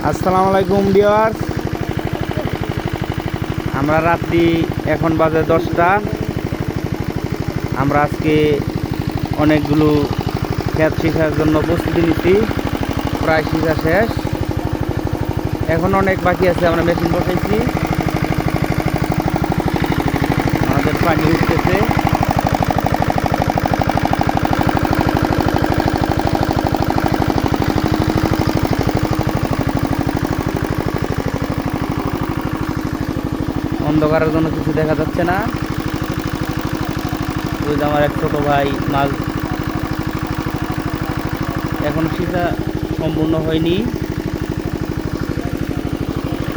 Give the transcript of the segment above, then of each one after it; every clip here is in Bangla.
আসসালামু আলাইকুম ভিউয়ার্স। আমরা রাত্রি এখন বাজে 10টা। আমরা আজকে অনেকগুলো ক্ষেত শিখার জন্য প্রস্তুতি নিচ্ছি। প্রায় শিখা শেষ, এখন অনেক বাকি আছে। আমরা মেশিন বসাইছি, আমাদের পানি উঠতেছে। অন্ধকারের জন্য কিছু দেখা যাচ্ছে না। ওই যে আমার এক ছোট ভাই মাছ এখন শিখা সম্পূর্ণ হয়নি।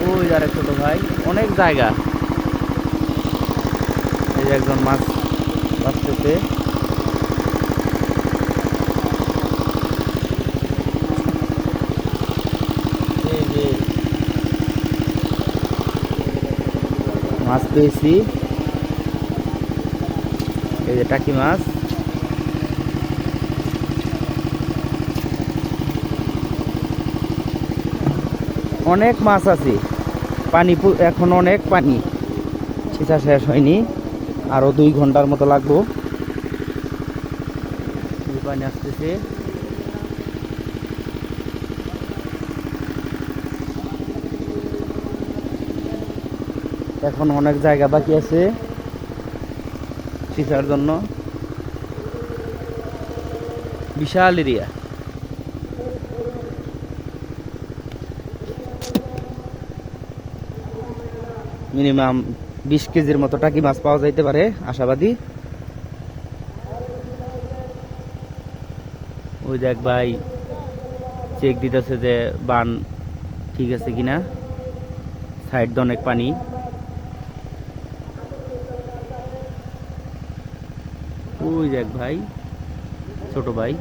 ওই আর এক ছোট ভাই, অনেক জায়গা। এই যে একজন মাছ বাঁচতেছে। এই যে মাছ পেয়েছি, এই যে টাকি মাছ। অনেক মাছ আছে, পানি এখন অনেক পানি, ছিঁচা শেষ হয়নি, আরো 2 ঘন্টার মতো লাগবো। পানি আসতেছে। এখন অনেক জায়গা বাকি আছে ছিঁচার জন্য, বিশাল এরিয়া। মিনিমাম 20 কেজির মতো টাকি মাছ পাওয়া যাইতে পারে, আশাবাদী। ওই দেখ ভাই চেক দিতেছে যে বান ঠিক আছে কিনা, সাইড দিয়ে অনেক পানি। ওই দেখ ভাই, ছোট ভাই।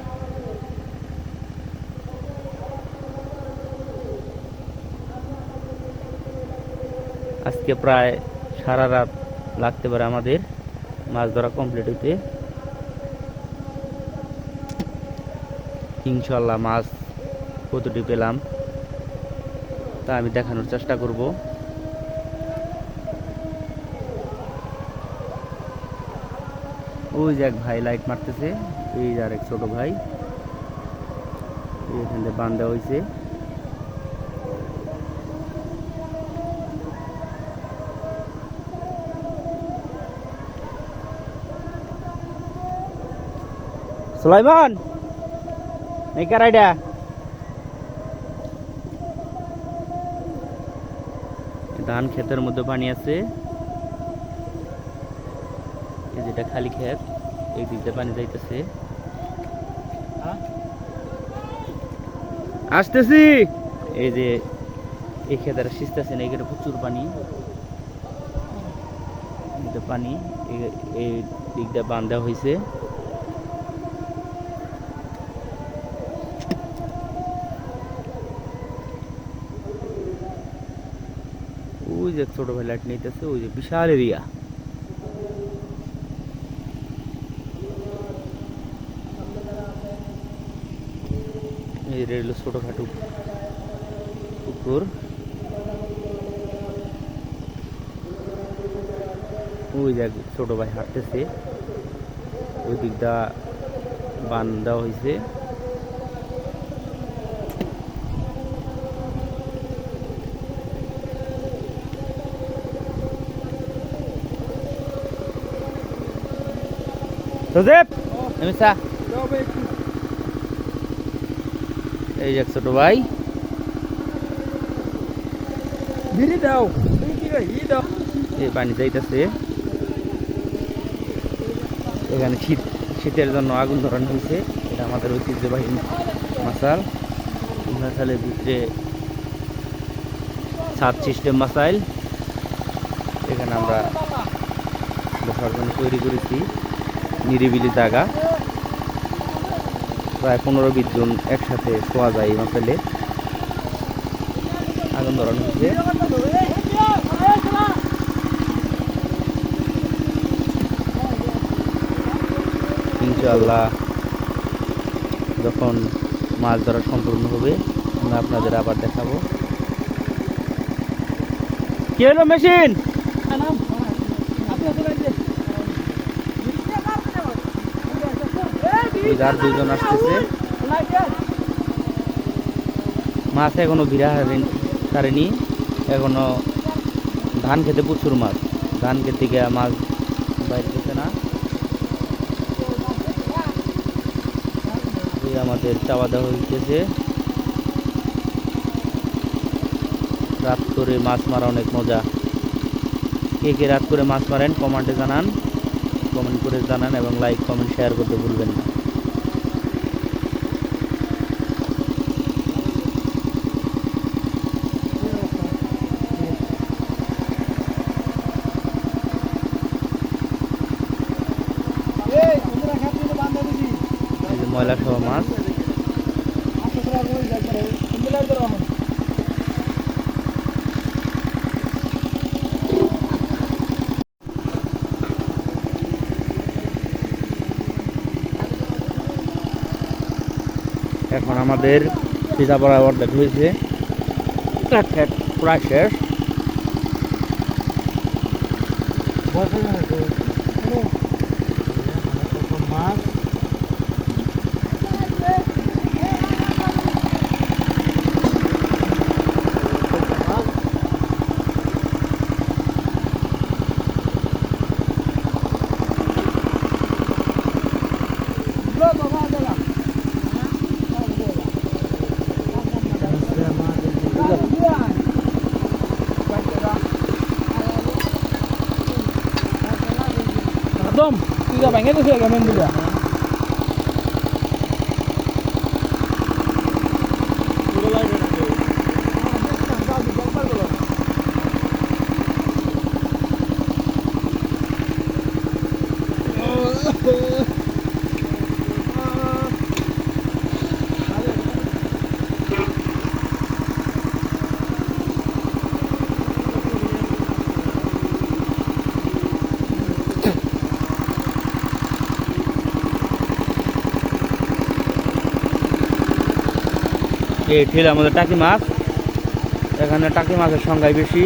আজকে প্রায় সারা রাত লাগতে পারে আমাদের মাছ ধরা কমপ্লিট হইতে। ইনশাল্লাহ মাছ কতটি পেলাম তা আমি দেখানোর চেষ্টা করব। ওই যে এক ভাই লাইট মারতেছে, এই যে আরেক ছোট ভাই। এখান থেকে বান্ধা হয়েছে। সুলাইমান এই কারাইডা ধান ক্ষেতের মধ্যে পানি আছে। এই যেটা খালি ক্ষেত, এই দিক দিয়ে পানি যাইতেছে। আসতেছি। এই যে এই ক্ষেতের সিস্তেছে না, এখানে প্রচুর পানি। পানি এই দিক দিয়ে বান্ধা হয়েছে। ওই যে ছোট ভাই লাইট নিতেছে, ওই যে বিশাল এরিয়া। এই রেল ছোটখাটো পুকুর। ওই যে ছোট ভাই হাঁটতেছে, ওই দিকটা বান্ধা হয়েছে। এই যে ছোট ভাই, এই পানি যাইতেছে। এখানে শীতের জন্য আগুন ধরানো হয়েছে। এটা আমাদের ঐতিহ্যবাহী মাসাল। মাসালের ভিতরে ছাদ সিস্টেম মাসাইল। এখানে আমরা বসার জন্য তৈরি করেছি নিরিবিলি জায়গা। প্রায় 15-20 জন একসাথে শোয়া যায় এই মাসাইলে। আগুন ধরানো হয়েছে। ইনশাআল্লাহ যখন মাছ ধরা সম্পূর্ণ হবে আমরা আপনাদের আবার দেখাবো। কি হলো মেশিন? আর দুজন আসতেছে, মাছ এখনো ভিড়া হারেনি, এখনো ধান খেতে প্রচুর মাছ, ধান খেতে গিয়ে মাছ বাইরে যেতে না। এই আমাদের চাওয়া দাওয়া হইতেছে। রাত করে মাছ মারা অনেক মজা। কে কে রাত করে মাছ মারেন কমেন্টে জানান, কমেন্ট করে জানান এবং লাইক কমেন্ট শেয়ার করতে ভুলবেন না। এই যে ময়লা সহ মাছ। এখন আমাদের পিঠা পড়া অর্ধেক হয়েছে, প্রায় শেষ। মাছ একদম তুই ভেঙে দিছে গেমেন দিলা এই ঠেলে আমাদের টাকি মাছ। এখানে টাকি মাছের সংখ্যাই বেশি,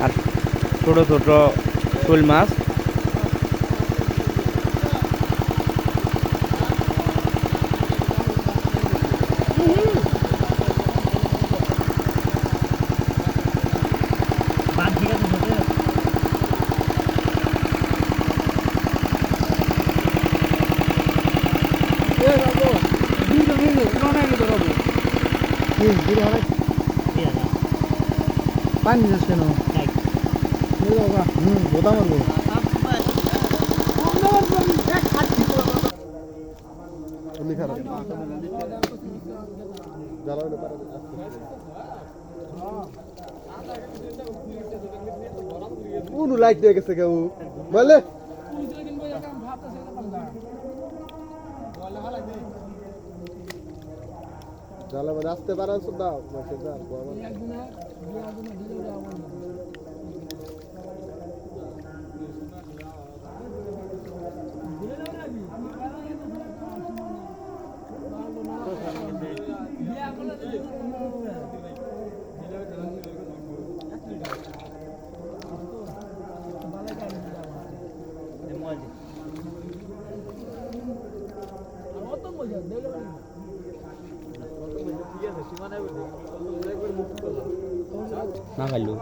আর ছোট ছোট শোল মাছ। পানি দিস কেন বোতা মারবো কোন লাইট দিয়ে গেছে কেউ বলে জালা মানে আসতে পারান সুদা মাসে যা না খাইলো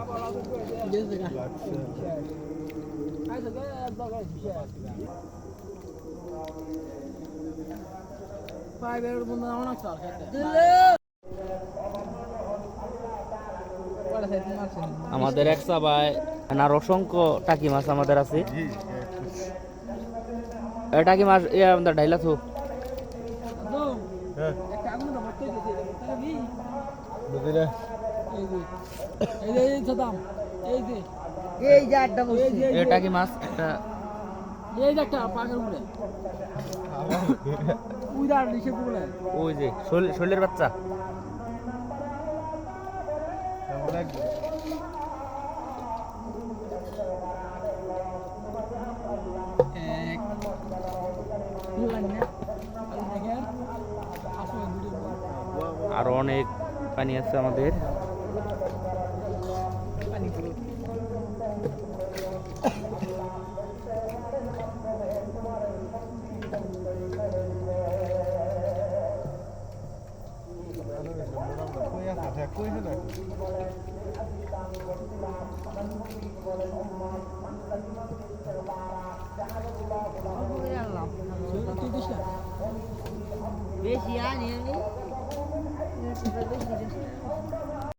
আমাদের এক চাবায় আর অসংখ্য টাকি মাছ আমাদের আছে। টাকি মাছ আমাদের ঢাইলা তো টাকি মাছ একটা ওই যে শৈলের বাচ্চা আরো অনেক পানি আছে আমাদের। তুই দিস না বেশি আনি আমি বেশি